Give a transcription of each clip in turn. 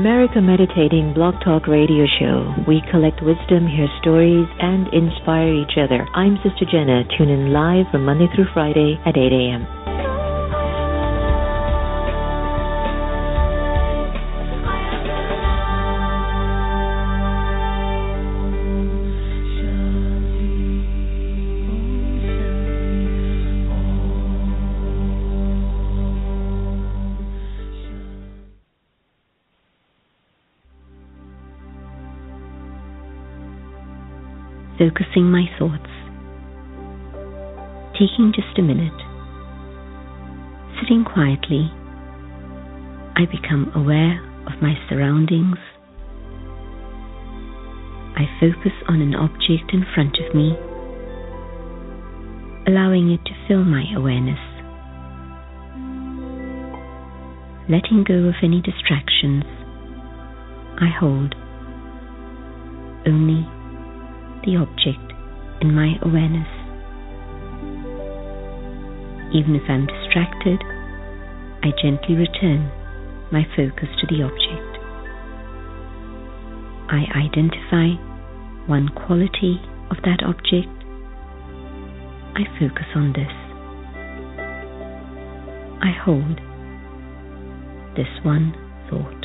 America Meditating Blog Talk Radio Show. We collect wisdom, hear stories, and inspire each other. I'm Sister Jenna. Tune in live from Monday through Friday at 8 a.m. Focusing my thoughts, taking just a minute, sitting quietly, I become aware of my surroundings. I focus on an object in front of me, allowing it to fill my awareness, letting go of any distractions. I hold only the object in my awareness. Even if I'm distracted, I gently return my focus to the object. I identify one quality of that object. I focus on this. I hold this one thought.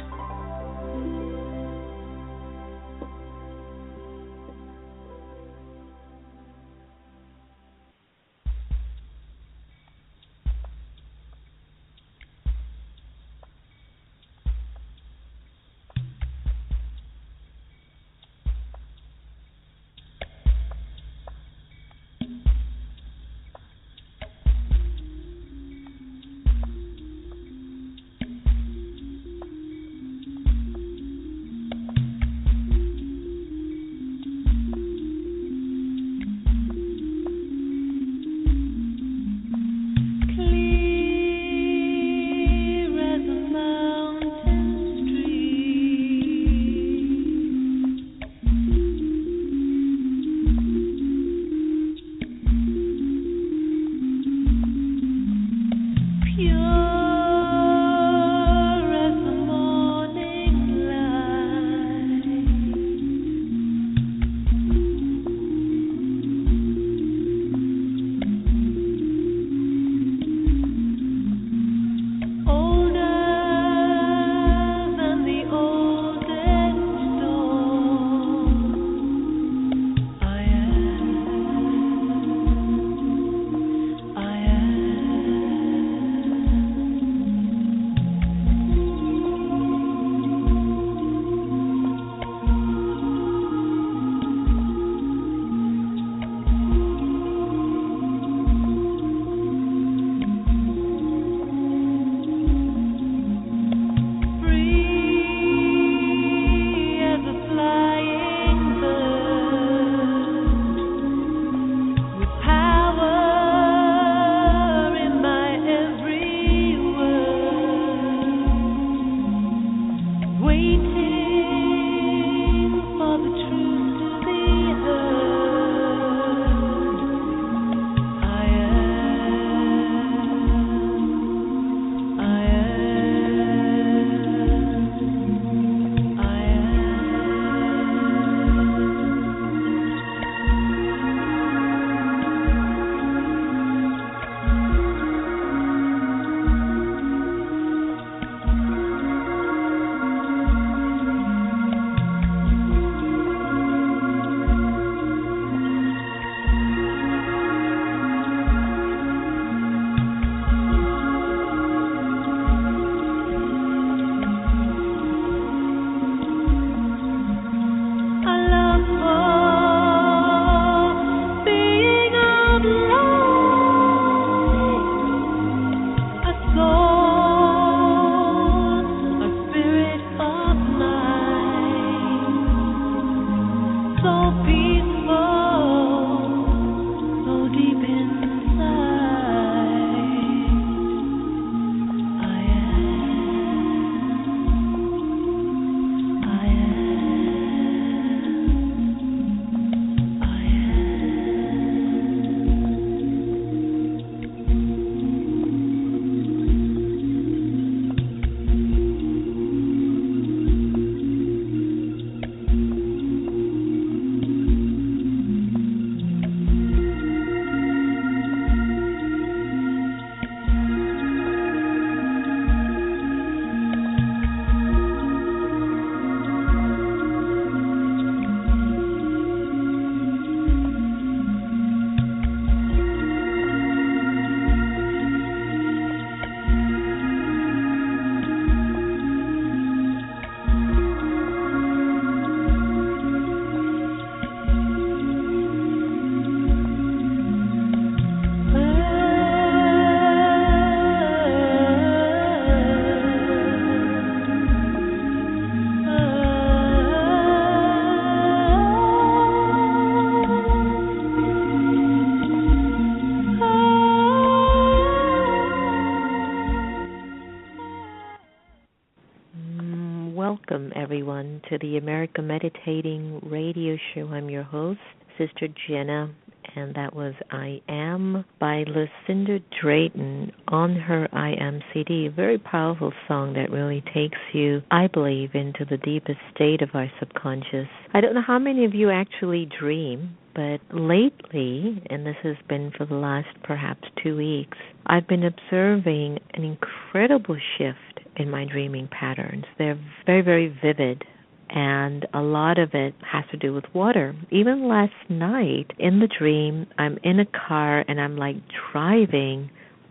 welcome everyone to the America Meditating Radio Show. I'm your host, Sister Jenna, and that was I Am by Lucinda Drayton on her I Am CD. A very powerful song that really takes you, I believe, into the deepest state of our subconscious. I don't know how many of you actually dream, but lately, and this has been for the last perhaps 2 weeks, I've been observing an incredible shift in my dreaming patterns. They're very, very vivid, and a lot of it has to do with water. Even last night in the dream, I'm in a car and I'm like driving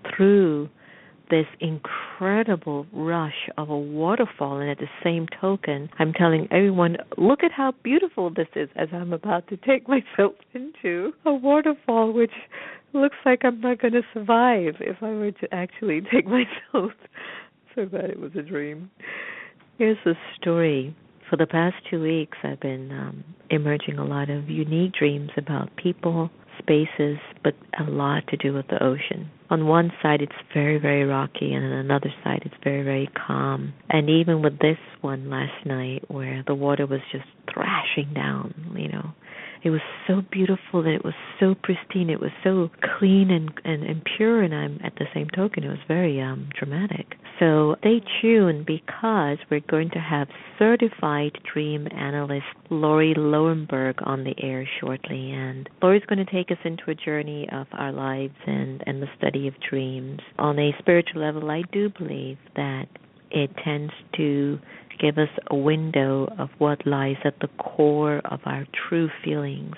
through this incredible rush of a waterfall, and at the same token, I'm telling everyone, look at how beautiful this is, as I'm about to take myself into a waterfall, which looks like I'm not going to survive if I were to actually take myself. So glad it was a dream. Here's the story. For the past 2 weeks, I've been emerging a lot of unique dreams about people, spaces, but a lot to do with the ocean. On one side, it's very, very rocky, and on another side, it's very, very calm. And even with this one last night, where the water was just thrashing down, it was so beautiful and it was so pristine. It was so clean and pure, and I'm at the same token, it was very dramatic. So stay tuned, because we're going to have Certified Dream Analyst Lauri Loewenberg on the air shortly. And Lauri's going to take us into a journey of our lives and the study of dreams. On a spiritual level, I do believe that it tends to give us a window of what lies at the core of our true feelings.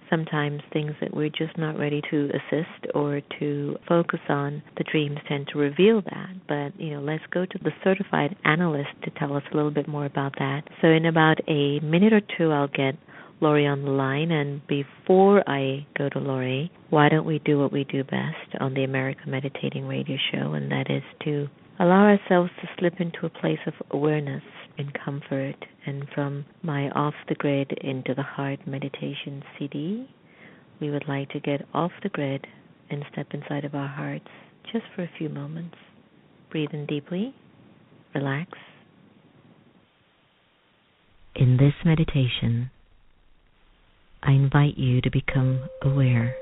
Sometimes things that we're just not ready to assist or to focus on, the dreams tend to reveal that. But, let's go to the certified analyst to tell us a little bit more about that. So in about a minute or two, I'll get Lauri on the line. And before I go to Lauri, why don't we do what we do best on the America Meditating Radio Show, and that is to allow ourselves to slip into a place of awareness and comfort. And from my Off the Grid into the Heart meditation CD, we would like to get off the grid and step inside of our hearts just for a few moments. Breathe in deeply, relax. In this meditation, I invite you to become aware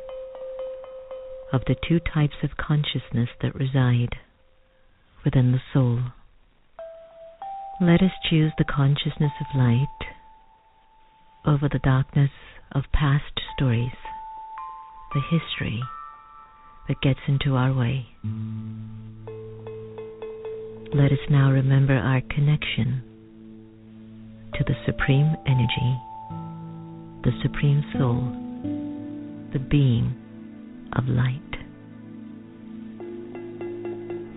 of the two types of consciousness that reside within the soul. Let us choose the consciousness of light over the darkness of past stories, the history that gets into our way. Let us now remember our connection to the Supreme Energy, the Supreme Soul, the being of light.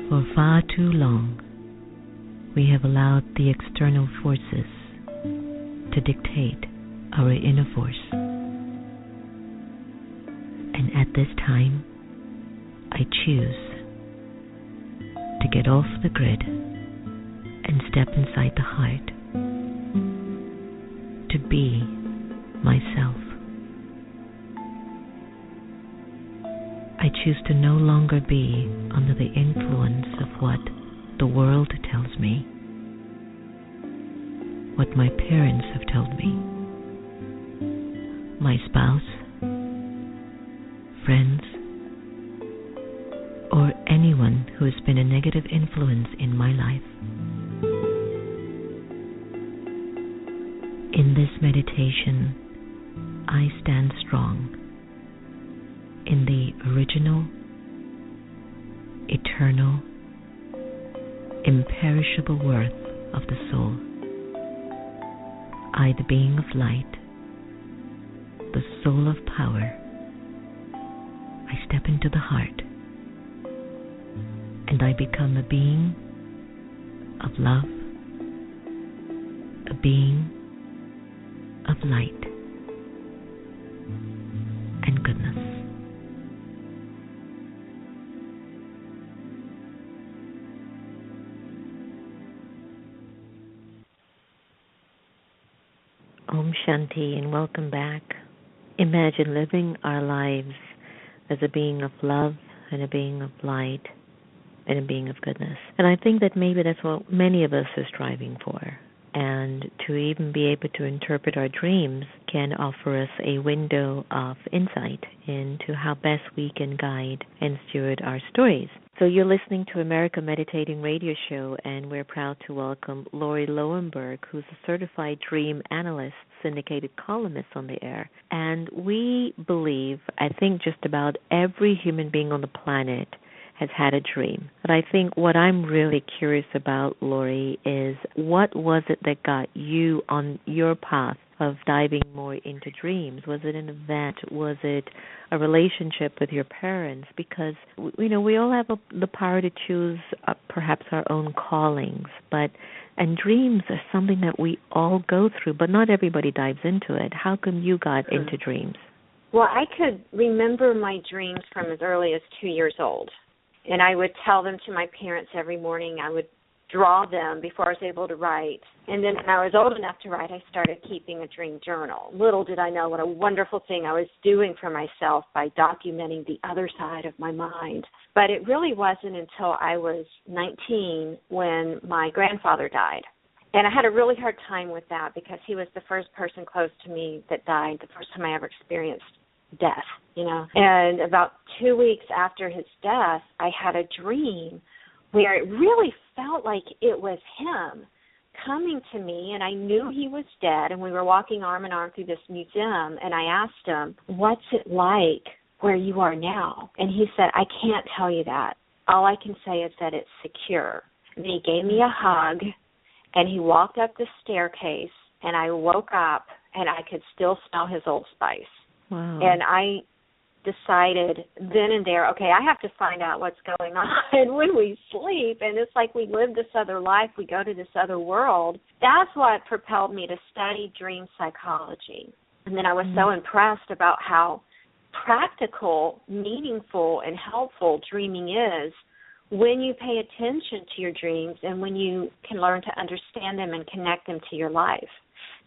For far too long, we have allowed the external forces to dictate our inner force. And at this time, I choose to get off the grid and step inside the heart, to be myself. I choose to no longer be under the influence of what the world tells me, what my parents have told me, my spouse, friends, or anyone who has been a negative influence in my life. In this meditation, I stand strong in the original, eternal, imperishable worth of the soul. I, the being of light, the soul of power, I step into the heart, and I become a being of love, a being of light and goodness. Om Shanti, and welcome back. Imagine living our lives as a being of love and a being of light and a being of goodness. And I think that maybe that's what many of us are striving for, and to even be able to interpret our dreams can offer us a window of insight into how best we can guide and steward our stories. So you're listening to America Meditating Radio Show, and we're proud to welcome Lauri Loewenberg, who's a Certified Dream Analyst, syndicated columnist on the air. And we believe, I think just about every human being on the planet has had a dream. But I think what I'm really curious about, Lauri, is what was it that got you on your path of diving more into dreams? Was it an event? Was it a relationship with your parents? Because, we all have the power to choose perhaps our own callings, and dreams are something that we all go through, but not everybody dives into it. How come you got into dreams? Well, I could remember my dreams from as early as 2 years old. And I would tell them to my parents every morning. I would draw them before I was able to write. And then when I was old enough to write, I started keeping a dream journal. Little did I know what a wonderful thing I was doing for myself by documenting the other side of my mind. But it really wasn't until I was 19 when my grandfather died. And I had a really hard time with that because he was the first person close to me that died, the first time I ever experienced death, And about 2 weeks after his death, I had a dream where it really felt like it was him coming to me, and I knew he was dead, and we were walking arm in arm through this museum, and I asked him, "What's it like where you are now?" And he said, "I can't tell you that. All I can say is that it's secure." And he gave me a hug, and he walked up the staircase, and I woke up, and I could still smell his Old Spice. Wow. And I decided then and there, okay, I have to find out what's going on when we sleep. And it's like we live this other life, we go to this other world. That's what propelled me to study dream psychology. And then I was so impressed about how practical, meaningful, and helpful dreaming is when you pay attention to your dreams and when you can learn to understand them and connect them to your life.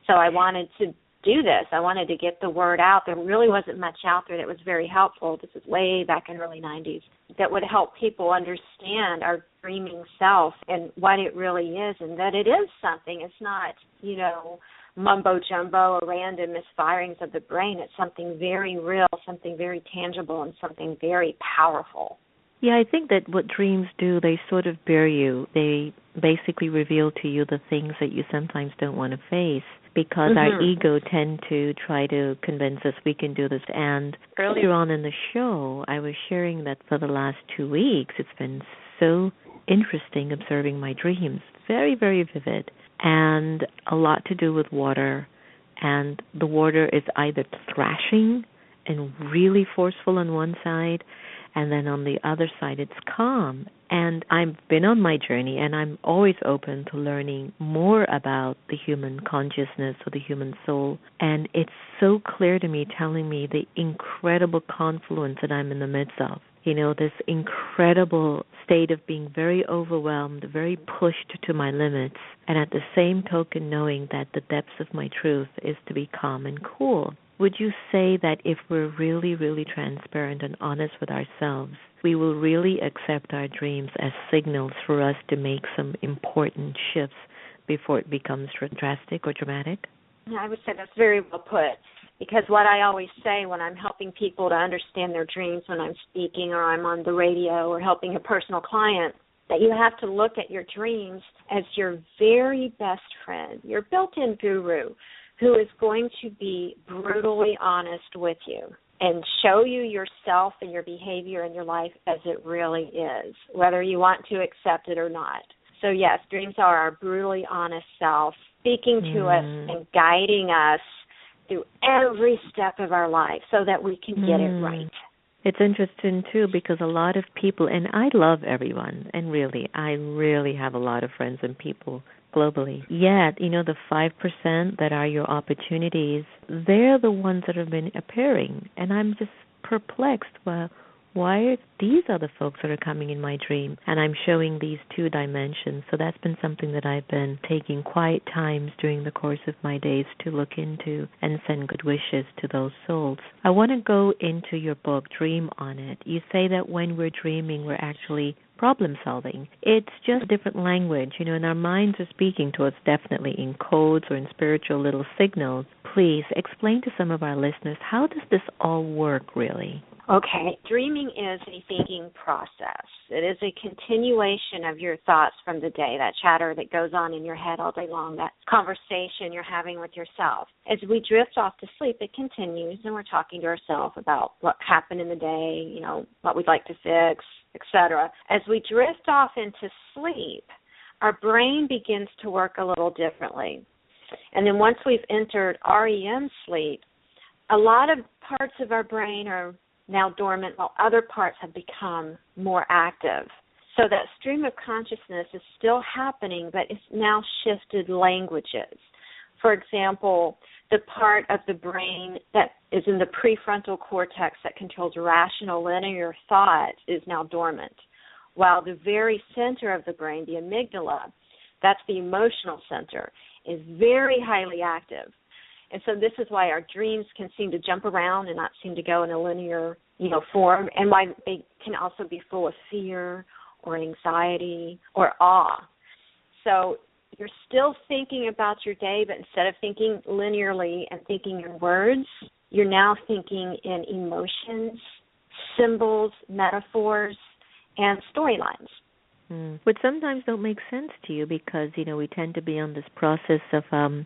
So I wanted to do this. I wanted to get the word out. There really wasn't much out there that was very helpful. This is way back in early 90s. That would help people understand our dreaming self and what it really is, and that it is something. It's not, mumbo-jumbo or random misfirings of the brain. It's something very real, something very tangible, and something very powerful. Yeah, I think that what dreams do, they sort of bear you. They basically reveal to you the things that you sometimes don't want to face because our ego tend to try to convince us we can do this. And earlier on in the show, I was sharing that for the last 2 weeks, it's been so interesting observing my dreams. Very, very vivid. And a lot to do with water. And the water is either thrashing and really forceful on one side, and then on the other side it's calm. And I've been on my journey, and I'm always open to learning more about the human consciousness or the human soul. And it's so clear to me, telling me the incredible confluence that I'm in the midst of. This incredible state of being very overwhelmed, very pushed to my limits, and at the same token knowing that the depths of my truth is to be calm and cool. Would you say that if we're really, really transparent and honest with ourselves, we will really accept our dreams as signals for us to make some important shifts before it becomes drastic or dramatic? Yeah, I would say that's very well put. Because what I always say when I'm helping people to understand their dreams, when I'm speaking or I'm on the radio or helping a personal client, that you have to look at your dreams as your very best friend, your built-in guru, who is going to be brutally honest with you and show you yourself and your behavior in your life as it really is, whether you want to accept it or not. So, yes, dreams are our brutally honest self, speaking to us and guiding us through every step of our life so that we can get it right. It's interesting, too, because a lot of people, and I love everyone, and I really have a lot of friends and people globally. Yet, the 5% that are your opportunities, they're the ones that have been appearing. And I'm just perplexed. Well, why are these other folks that are coming in my dream? And I'm showing these two dimensions. So that's been something that I've been taking quiet times during the course of my days to look into and send good wishes to those souls. I want to go into your book, Dream on It. You say that when we're dreaming, we're actually problem solving. It's just a different language, and our minds are speaking to us definitely in codes or in spiritual little signals. Please explain to some of our listeners, how does this all work really? Okay, dreaming is a thinking process. It is a continuation of your thoughts from the day, that chatter that goes on in your head all day long, that conversation you're having with yourself. As we drift off to sleep, it continues, and we're talking to ourselves about what happened in the day, what we'd like to fix, etc. As we drift off into sleep, our brain begins to work a little differently. And then once we've entered REM sleep, a lot of parts of our brain are now dormant, while other parts have become more active. So that stream of consciousness is still happening, but it's now shifted languages. For example, the part of the brain that is in the prefrontal cortex that controls rational linear thought is now dormant, while the very center of the brain, the amygdala, that's the emotional center, is very highly active. And so this is why our dreams can seem to jump around and not seem to go in a linear, form, and why they can also be full of fear or anxiety or awe. So you're still thinking about your day, but instead of thinking linearly and thinking in words, you're now thinking in emotions, symbols, metaphors, and storylines. Which sometimes don't make sense to you because, we tend to be on this process of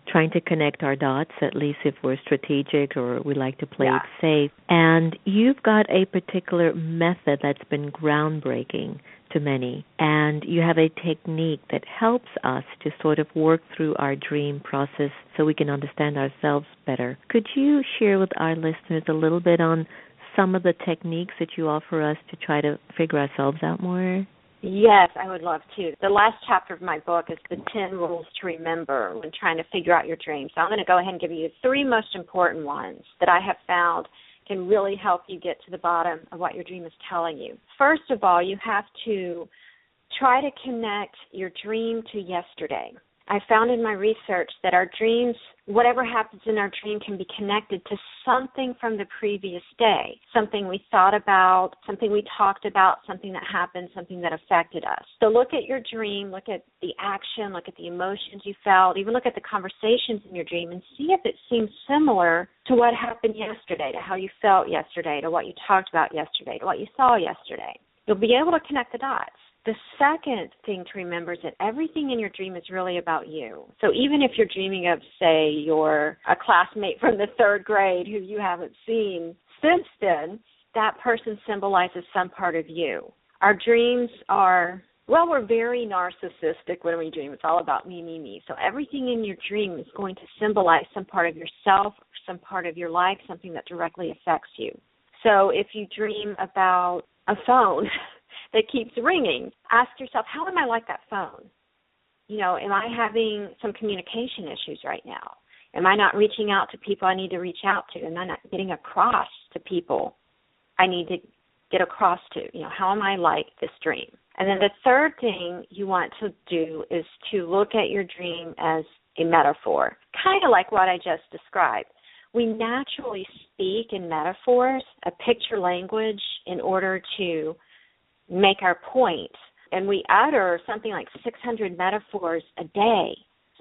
trying to connect our dots, at least if we're strategic or we like to play it safe. And you've got a particular method that's been groundbreaking to many. And you have a technique that helps us to sort of work through our dream process so we can understand ourselves better. Could you share with our listeners a little bit on some of the techniques that you offer us to try to figure ourselves out more? Yes, I would love to. The last chapter of my book is the 10 rules to remember when trying to figure out your dreams. So I'm going to go ahead and give you 3 most important ones that I have found can really help you get to the bottom of what your dream is telling you. First of all, you have to try to connect your dream to yesterday. I found in my research that our dreams, whatever happens in our dream, can be connected to something from the previous day, something we thought about, something we talked about, something that happened, something that affected us. So look at your dream, look at the action, look at the emotions you felt, even look at the conversations in your dream and see if it seems similar to what happened yesterday, to how you felt yesterday, to what you talked about yesterday, to what you saw yesterday. You'll be able to connect the dots. The second thing to remember is that everything in your dream is really about you. So even if you're dreaming of, say, you're a classmate from the 3rd grade who you haven't seen since then, that person symbolizes some part of you. Our dreams are, we're very narcissistic when we dream. It's all about me, me, me. So everything in your dream is going to symbolize some part of yourself, some part of your life, something that directly affects you. So if you dream about a phone that keeps ringing, ask yourself, how am I like that phone? Am I having some communication issues right now? Am I not reaching out to people I need to reach out to? Am I not getting across to people I need to get across to? How am I like this dream? And then the third thing you want to do is to look at your dream as a metaphor, kind of like what I just described. We naturally speak in metaphors, a picture language, in order to make our point. And we utter something like 600 metaphors a day.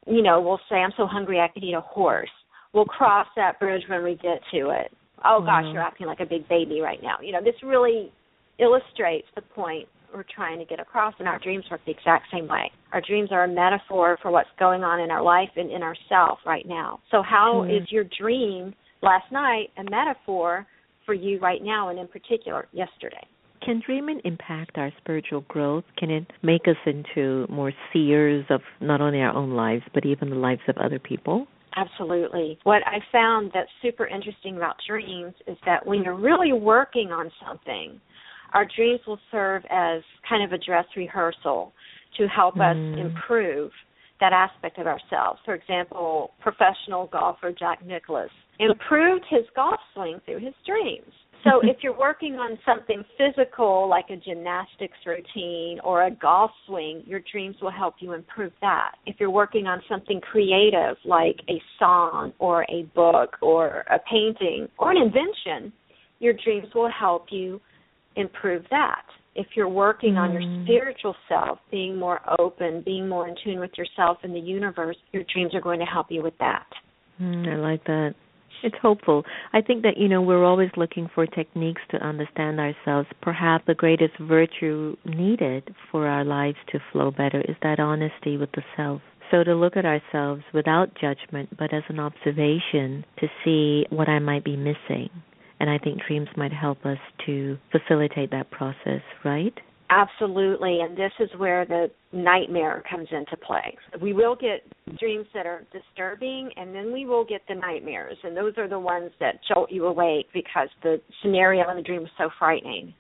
We'll say, I'm so hungry I could eat a horse. We'll cross that bridge when we get to it. Oh, gosh, you're acting like a big baby right now. This really illustrates the point we're trying to get across, and our dreams work the exact same way. Our dreams are a metaphor for what's going on in our life and in ourselves right now. So how is your dream last night a metaphor for you right now, and in particular, yesterday? Can dreaming impact our spiritual growth? Can it make us into more seers of not only our own lives, but even the lives of other people? Absolutely. What I found that's super interesting about dreams is that when you're really working on something, our dreams will serve as kind of a dress rehearsal to help us improve that aspect of ourselves. For example, professional golfer Jack Nicklaus improved his golf swing through his dreams. So if you're working on something physical like a gymnastics routine or a golf swing, your dreams will help you improve that. If you're working on something creative like a song or a book or a painting or an invention, your dreams will help you improve that. If you're working on your spiritual self, being more open, being more in tune with yourself and the universe, your dreams are going to help you with that. I like that. It's hopeful. I think that, we're always looking for techniques to understand ourselves. Perhaps the greatest virtue needed for our lives to flow better is that honesty with the self. So to look at ourselves without judgment, but as an observation to see what I might be missing. And I think dreams might help us to facilitate that process, right? Absolutely, and this is where the nightmare comes into play. We will get dreams that are disturbing, and then we will get the nightmares, and those are the ones that jolt you awake because the scenario in the dream is so frightening.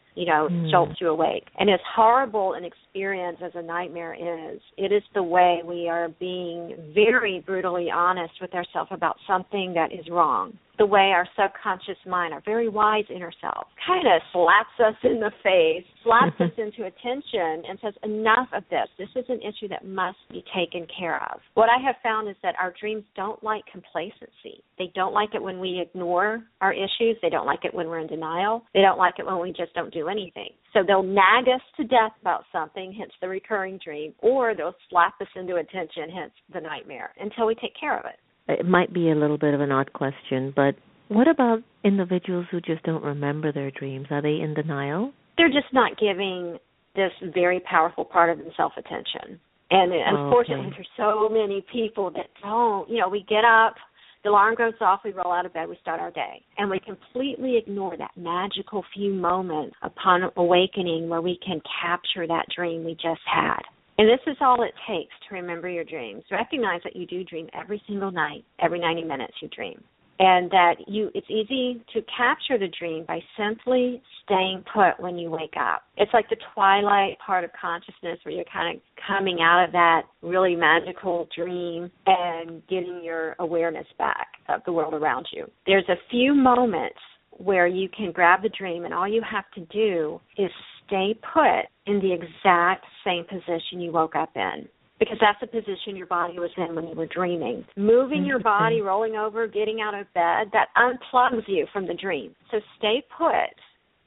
Jolts you awake. And as horrible an experience as a nightmare is, it is the way we are being very brutally honest with ourselves about something that is wrong. The way our subconscious mind, our very wise inner self, kind of slaps us in the face, slaps us into attention and says, enough of this. This is an issue that must be taken care of. What I have found is that our dreams don't like complacency. They don't like it when we ignore our issues. They don't like it when we're in denial. They don't like it when we just don't do anything. So they'll nag us to death about something, hence the recurring dream, or they'll slap us into attention, hence the nightmare, until we take care of it. It might be a little bit of an odd question, but what about individuals who just don't remember their dreams? Are they in denial? They're just not giving this very powerful part of themselves attention. And unfortunately, there's so many people that don't. We get up, the alarm goes off, we roll out of bed, we start our day. And we completely ignore that magical few moments upon awakening where we can capture that dream we just had. And this is all it takes to remember your dreams. Recognize that you do dream every single night, every 90 minutes you dream. And that it's easy to capture the dream by simply staying put when you wake up. It's like the twilight part of consciousness where you're kind of coming out of that really magical dream and getting your awareness back of the world around you. There's a few moments where you can grab the dream and all you have to do is stay put in the exact same position you woke up in, because that's the position your body was in when you were dreaming. Moving your body, rolling over, getting out of bed, that unplugs you from the dream. So stay put.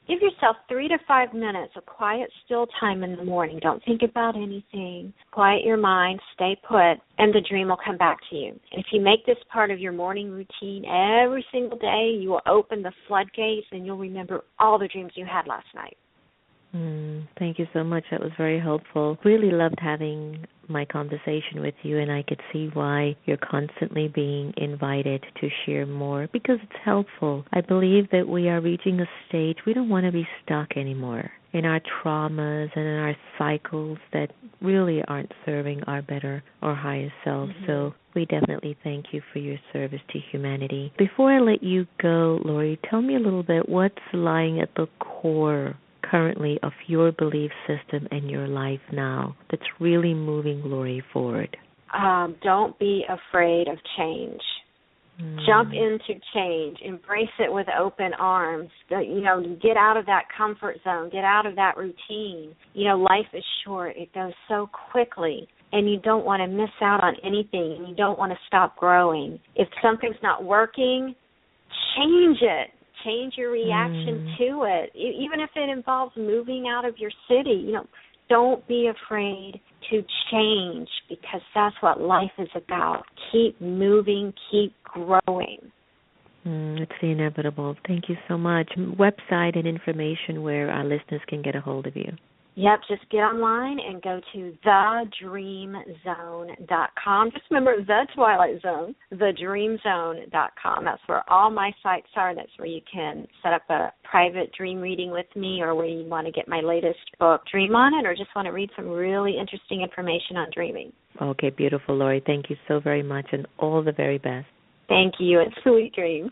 Give yourself 3 to 5 minutes of quiet, still time in the morning. Don't think about anything. Quiet your mind, stay put, and the dream will come back to you. And if you make this part of your morning routine every single day, you will open the floodgates and you'll remember all the dreams you had last night. Thank you so much. That was very helpful. Really loved having my conversation with you, and I could see why you're constantly being invited to share more, because it's helpful. I believe that we are reaching a stage we don't want to be stuck anymore in our traumas and in our cycles that really aren't serving our better or higher selves. So we definitely thank you for your service to humanity. Before I let you go, Lauri, tell me a little bit what's lying at the core currently of your belief system and your life now that's really moving Lauri forward. Don't be afraid of change. Jump into change. Embrace it with open arms. Get out of that comfort zone. Get out of that routine. Life is short. It goes so quickly, and you don't want to miss out on anything, and you don't want to stop growing. If something's not working, change it. Change your reaction to it, even if it involves moving out of your city. Don't be afraid to change, because that's what life is about. Keep moving, keep growing. It's the inevitable. Thank you so much. Website and information where our listeners can get a hold of you. Yep, just get online and go to thedreamzone.com. Just remember, the Twilight Zone, thedreamzone.com. That's where all my sites are. That's where you can set up a private dream reading with me, or where you want to get my latest book, Dream On It, or just want to read some really interesting information on dreaming. Okay, beautiful, Lauri. Thank you so very much, and all the very best. Thank you, and sweet dreams.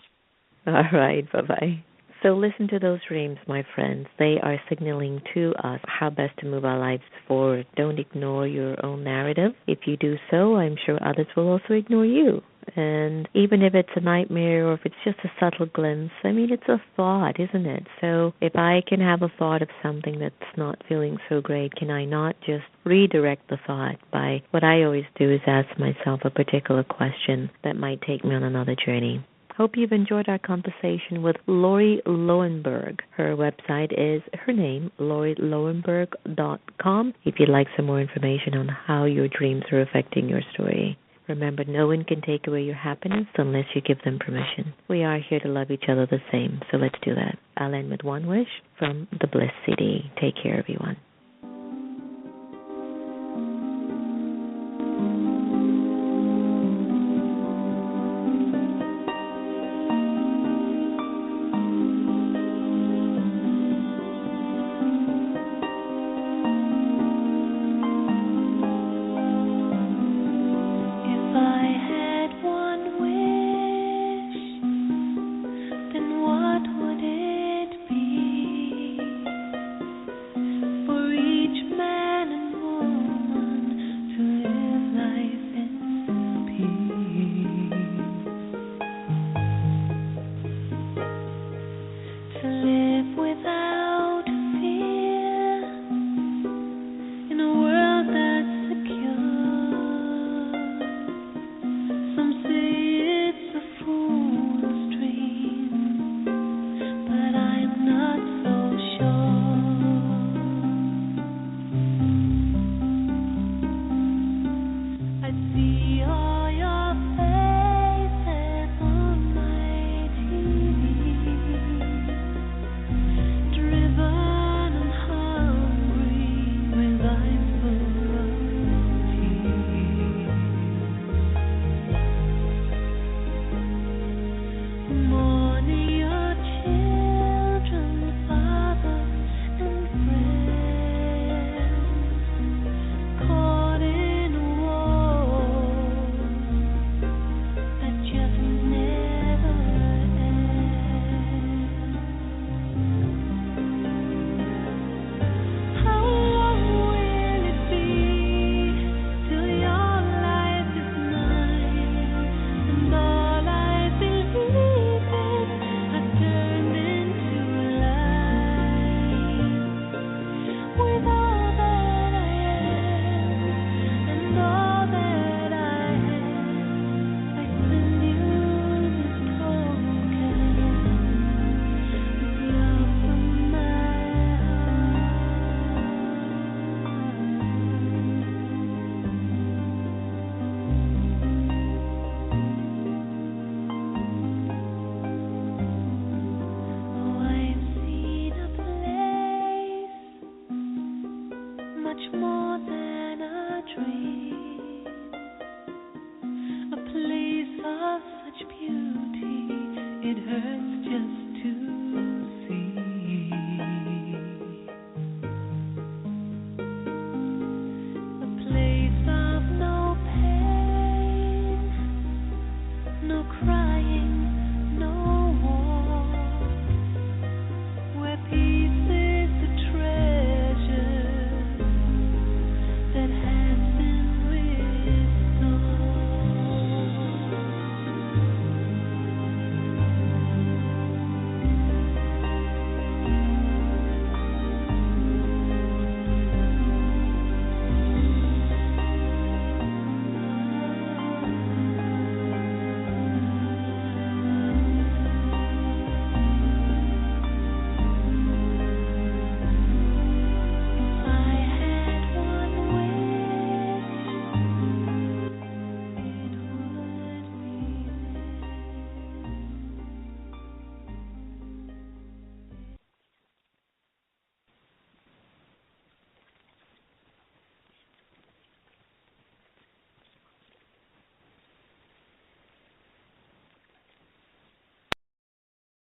All right, bye-bye. So listen to those dreams, my friends. They are signaling to us how best to move our lives forward. Don't ignore your own narrative. If you do so, I'm sure others will also ignore you. And even if it's a nightmare or if it's just a subtle glimpse, it's a thought, isn't it? So if I can have a thought of something that's not feeling so great, can I not just redirect the thought by what I always do is ask myself a particular question that might take me on another journey? Hope you've enjoyed our conversation with Lauri Loewenberg. Her website is her name, lauriloewenberg.com, if you'd like some more information on how your dreams are affecting your story. Remember, no one can take away your happiness unless you give them permission. We are here to love each other the same, so let's do that. I'll end with one wish from the Bliss CD. Take care, everyone.